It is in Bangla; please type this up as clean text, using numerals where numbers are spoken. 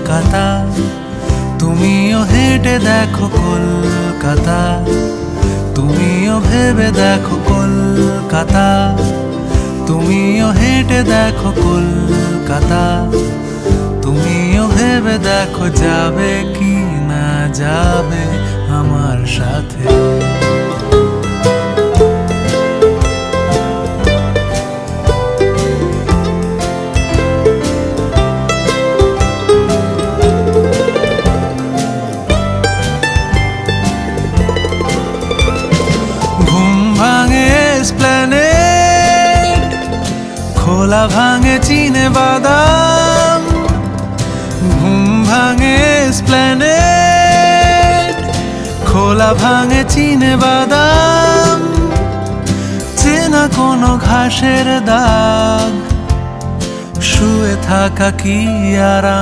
কলকাতা, তুমিও হেঁটে দেখো কলকাতা, তুমিও ভেবে দেখো কলকাতা, তুমিও হেঁটে দেখো কলকাতা, তুমিও ভেবে দেখো যাবে কি না যাবে আমার সাথে। খোলা ভাঙে চিনে বাদাম, ঘুম ভাঙে এসপ্ল্যানেড, খোলা ভাঙে চিনে বাদাম, চেনা কোনো ঘাসের দাগ, শুয়ে থাকা কি আরাম।